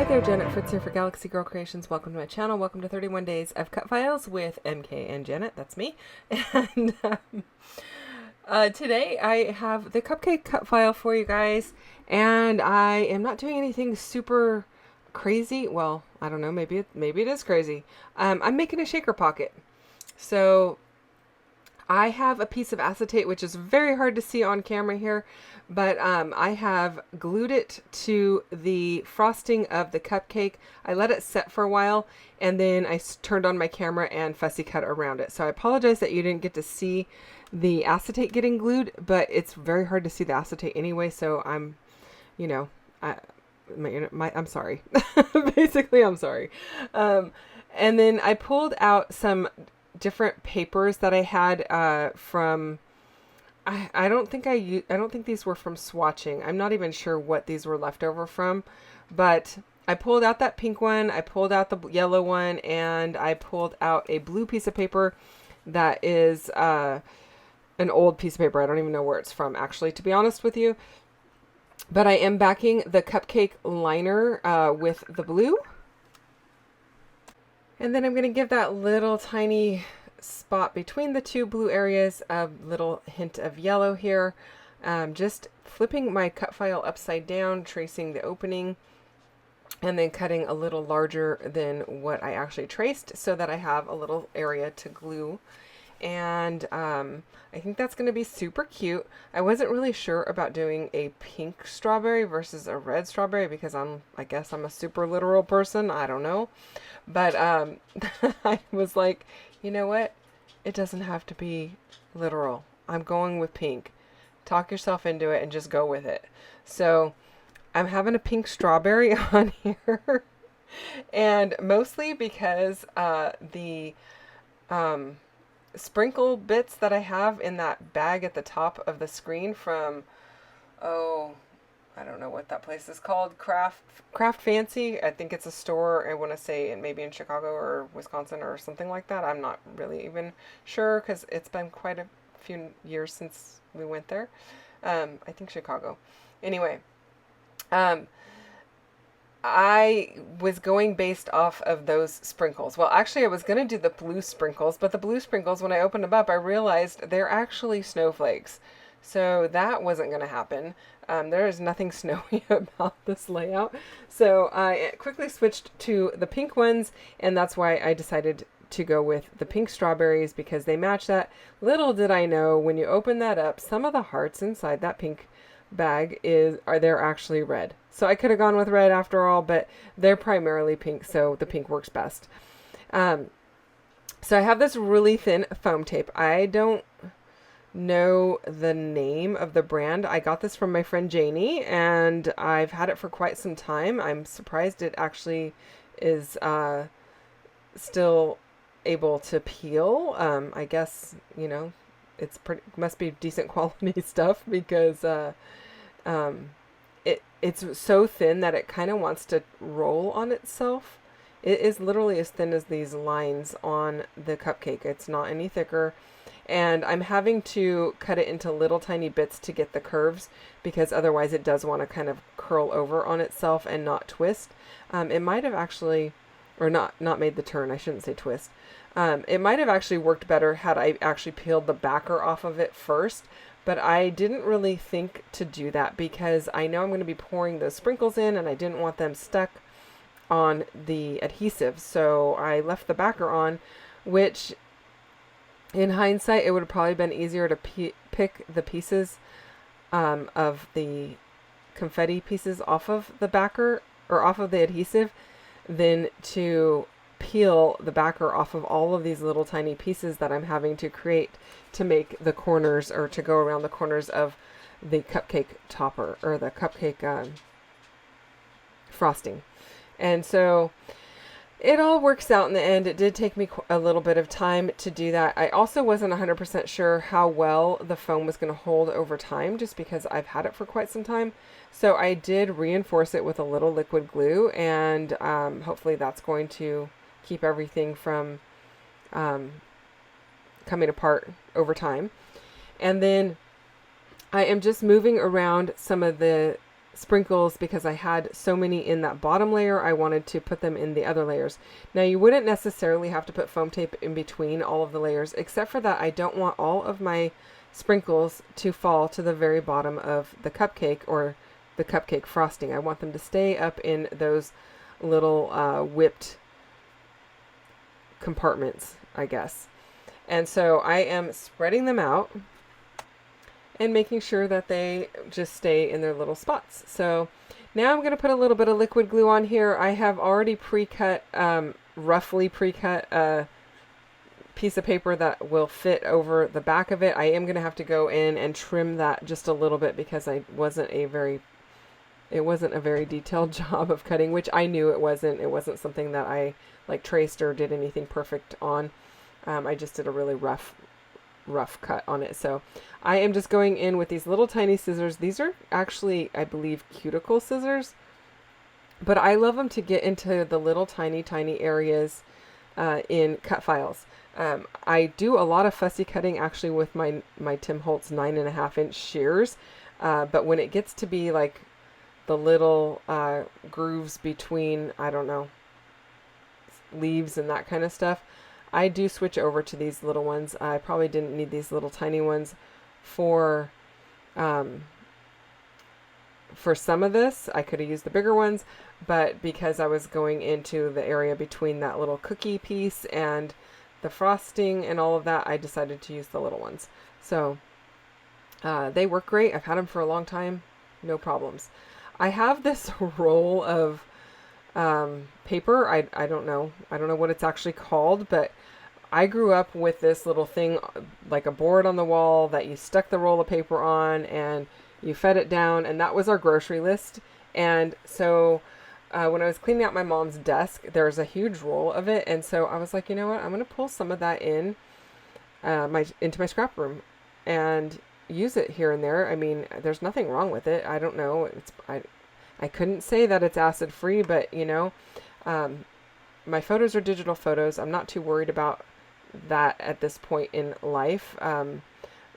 there, Janet Fritz here for Galaxy Girl Creations. Welcome to my channel. Welcome to 31 Days of Cutfiles with MK and Janet. That's me. And today I have the cupcake cut file for you guys. And I am not doing anything super crazy. Well, I don't know. Maybe it is crazy. I'm making a shaker pocket. So I have a piece of acetate, which is very hard to see on camera here, but I have glued it to the frosting of the cupcake. I let it set for a while, and then I turned on my camera and fussy cut around it. So I apologize that you didn't get to see the acetate getting glued, but it's very hard to see the acetate anyway, so I'm, I'm sorry. Basically, I'm sorry. And then I pulled out some different papers that I had from I don't think these were from swatching. I'm not even sure what these were left over from, but I pulled out that pink one, I pulled out the yellow one, and I pulled out a blue piece of paper that is an old piece of paper. I don't even know where it's from, actually, to be honest with you. But I am backing the cupcake liner with the blue. And then I'm going to give that little tiny spot between the two blue areas a little hint of yellow here. Just flipping my cut file upside down, tracing the opening, and then cutting a little larger than what I actually traced so that I have a little area to glue. And I think that's going to be super cute. I wasn't really sure about doing a pink strawberry versus a red strawberry because I guess I'm a super literal person. I don't know. But I was like, you know what? It doesn't have to be literal. I'm going with pink. Talk yourself into it and just go with it. So I'm having a pink strawberry on here. And mostly because the sprinkle bits that I have in that bag at the top of the screen from, I don't know what that place is called. Craft Fancy. I think it's a store. I want to say it maybe in Chicago or Wisconsin or something like that. I'm not really even sure because it's been quite a few years since we went there. I think Chicago. Anyway, I was going based off of those sprinkles. Well, actually, I was going to do the blue sprinkles, but the blue sprinkles, when I opened them up, I realized they're actually snowflakes. So that wasn't going to happen. There is nothing snowy about this layout. So I quickly switched to the pink ones, and that's why I decided to go with the pink strawberries because they match that. Little did I know, when you open that up, some of the hearts inside that pink bag they're actually red. So I could have gone with red after all, but they're primarily pink, so the pink works best. So I have this really thin foam tape. I don't know the name of the brand. I got this from my friend Janie, and I've had it for quite some time. I'm surprised it actually is still able to peel. I guess, it's must be decent quality stuff because it's so thin that it kind of wants to roll on itself. It is literally as thin as these lines on the cupcake. It's not any thicker. And I'm having to cut it into little tiny bits to get the curves because otherwise it does want to kind of curl over on itself and not twist. It might have actually, or not made the turn, I shouldn't say twist. It might have actually worked better had I actually peeled the backer off of it first, but I didn't really think to do that because I know I'm going to be pouring those sprinkles in and I didn't want them stuck on the adhesive. So I left the backer on, which in hindsight, it would have probably been easier to pick the pieces of the confetti pieces off of the backer or off of the adhesive than to peel the backer off of all of these little tiny pieces that I'm having to create to make the corners or to go around the corners of the cupcake topper or the cupcake frosting. And so it all works out in the end. It did take me a little bit of time to do that. I also wasn't 100% sure how well the foam was going to hold over time just because I've had it for quite some time. So I did reinforce it with a little liquid glue, and hopefully that's going to keep everything from coming apart over time. And then I am just moving around some of the sprinkles because I had so many in that bottom layer. I wanted to put them in the other layers. Now you wouldn't necessarily have to put foam tape in between all of the layers, except for that I don't want all of my sprinkles to fall to the very bottom of the cupcake or the cupcake frosting. I want them to stay up in those little whipped compartments, I guess. And so I am spreading them out and making sure that they just stay in their little spots. So now I'm going to put a little bit of liquid glue on here. I have already pre-cut, roughly pre-cut a piece of paper that will fit over the back of it. I am going to have to go in and trim that just a little bit because it wasn't a very detailed job of cutting, which I knew it wasn't. It wasn't something that I like traced or did anything perfect on. I just did a really rough cut on it. So I am just going in with these little tiny scissors. These are actually, I believe, cuticle scissors, but I love them to get into the little tiny areas in Cutfiles. I do a lot of fussy cutting actually with my Tim Holtz 9.5-inch shears, but when it gets to be like the little grooves between, I don't know, leaves and that kind of stuff, I do switch over to these little ones. I probably didn't need these little tiny ones for some of this. I could have used the bigger ones, but because I was going into the area between that little cookie piece and the frosting and all of that, I decided to use the little ones. So they work great. I've had them for a long time. No problems. I have this roll of paper. I don't know what it's actually called, but I grew up with this little thing like a board on the wall that you stuck the roll of paper on and you fed it down, and that was our grocery list. And so when I was cleaning out my mom's desk, there was a huge roll of it, and so I was like, you know what, I'm going to pull some of that in into my scrap room and use it here and there. I mean, there's nothing wrong with it. I don't know. I couldn't say that it's acid free, but you know, my photos are digital photos. I'm not too worried about that at this point in life,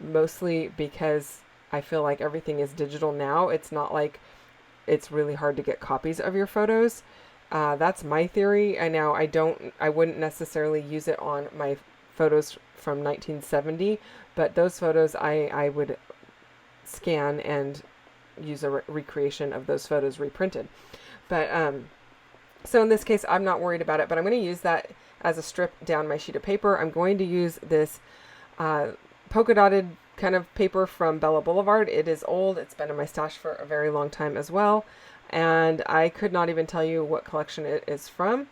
mostly because I feel like everything is digital now. It's not like it's really hard to get copies of your photos. That's my theory. I wouldn't necessarily use it on my photos from 1970, but those photos I would scan and use a recreation of those photos reprinted. But so in this case, I'm not worried about it, but I'm going to use that as a strip down my sheet of paper. I'm going to use this polka dotted kind of paper from Bella Boulevard. It is old. It's been in my stash for a very long time as well, and I could not even tell you what collection it is from.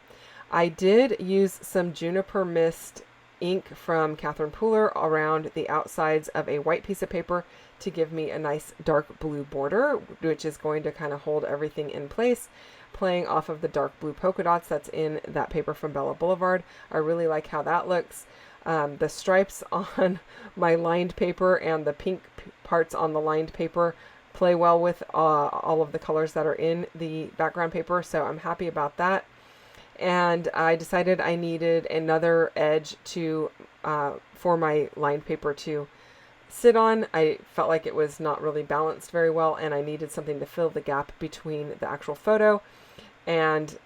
I did use some Juniper Mist ink from Catherine Pooler around the outsides of a white piece of paper to give me a nice dark blue border, which is going to kind of hold everything in place, playing off of the dark blue polka dots that's in that paper from Bella Boulevard. I really like how that looks. The stripes on my lined paper and the pink parts on the lined paper play well with all of the colors that are in the background paper, so I'm happy about that. And I decided I needed another edge to for my lined paper to sit on. I felt like it was not really balanced very well, and I needed something to fill the gap between the actual photo and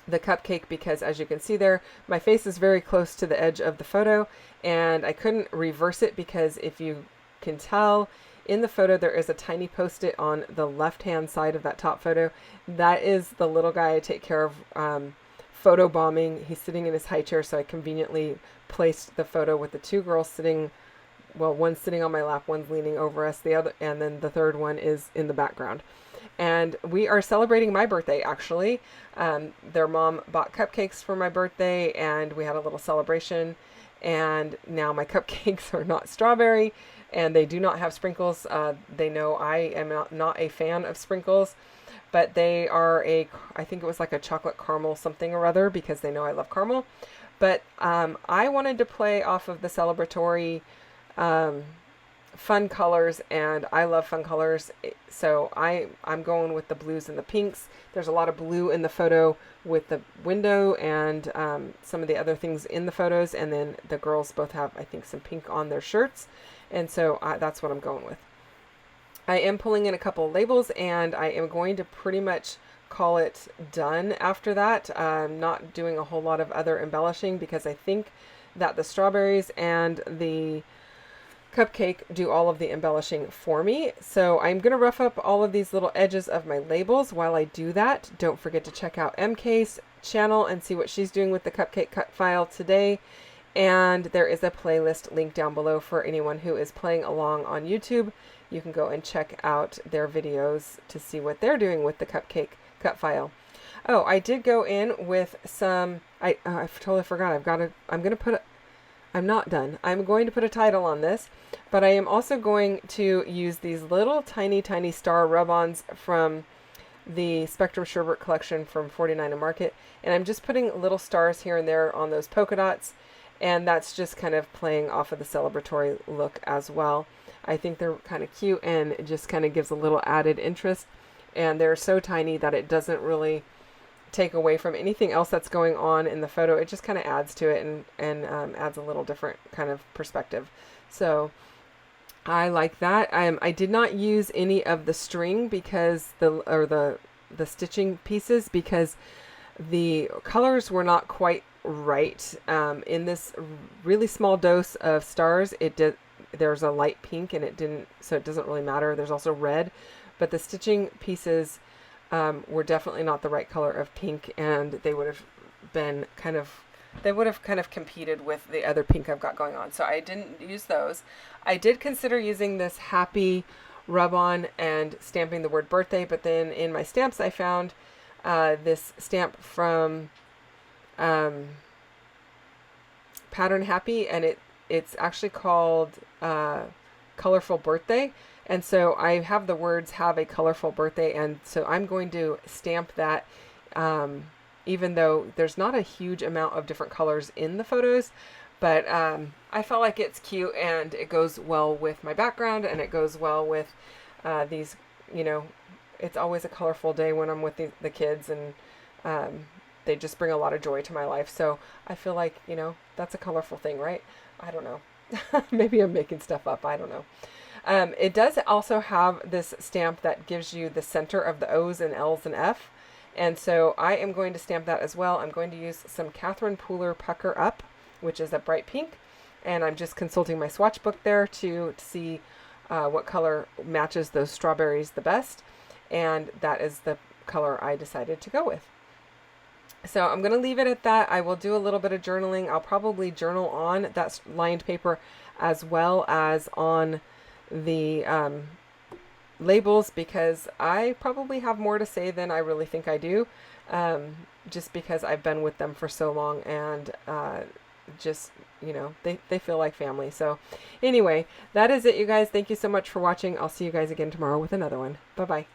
the cupcake, because as you can see there, my face is very close to the edge of the photo, and I couldn't reverse it because if you can tell in the photo, there is a tiny post-it on the left-hand side of that top photo. That is the little guy I take care of photo bombing. He's sitting in his high chair, so I conveniently placed the photo with the two girls sitting, well, one's sitting on my lap, one's leaning over us, and then the third one is in the background. And we are celebrating my birthday, actually. Their mom bought cupcakes for my birthday, and we had a little celebration. And now my cupcakes are not strawberry, and they do not have sprinkles. They know I am not a fan of sprinkles, but they are I think it was like a chocolate caramel something or other, because they know I love caramel. But I wanted to play off of the celebratory fun colors, and I love fun colors, so I'm going with the blues and the pinks. There's a lot of blue in the photo with the window and some of the other things in the photos, and then the girls both have, I think, some pink on their shirts, and so that's what I'm going with. I am pulling in a couple labels, and I am going to pretty much call it done after that. I'm not doing a whole lot of other embellishing because I think that the strawberries and the cupcake do all of the embellishing for me. So I'm going to rough up all of these little edges of my labels. While I do that, don't forget to check out MK's channel and see what she's doing with the cupcake cut file today. And there is a playlist link down below for anyone who is playing along on YouTube. You can go and check out their videos to see what they're doing with the cupcake cut file. Oh, I did go in with some, I totally forgot. I'm not done. I'm going to put a title on this, but I am also going to use these little tiny star rub-ons from the Spectrum Sherbert collection from 49 and Market. And I'm just putting little stars here and there on those polka dots. And that's just kind of playing off of the celebratory look as well. I think they're kind of cute, and it just kind of gives a little added interest. And they're so tiny that it doesn't really take away from anything else that's going on in the photo. It just kind of adds to it and adds a little different kind of perspective. So I like that. I did not use any of the string because the stitching pieces, because the colors were not quite right. In this really small dose of stars, there's a light pink, and it didn't, so it doesn't really matter. There's also red, but the stitching pieces were definitely not the right color of pink, and they would have kind of competed with the other pink I've got going on. So I didn't use those. I did consider using this happy rub-on and stamping the word birthday, but then in my stamps I found this stamp from Pattern Happy, and it's actually called Colorful Birthday. And so I have the words "have a colorful birthday," and so I'm going to stamp that, even though there's not a huge amount of different colors in the photos, but I felt like it's cute, and it goes well with my background, and it goes well with these, it's always a colorful day when I'm with the kids, and they just bring a lot of joy to my life. So I feel like, that's a colorful thing, right? I don't know. Maybe I'm making stuff up. I don't know. It does also have this stamp that gives you the center of the O's and L's and F. And so I am going to stamp that as well. I'm going to use some Catherine Pooler Pucker Up, which is a bright pink. And I'm just consulting my swatch book there to see what color matches those strawberries the best. And that is the color I decided to go with. So I'm going to leave it at that. I will do a little bit of journaling. I'll probably journal on that lined paper as well as on the labels, because I probably have more to say than I really think I do, just because I've been with them for so long, and just, they feel like family. So anyway, that is it, you guys. Thank you so much for watching. I'll see you guys again tomorrow with another one. Bye-bye.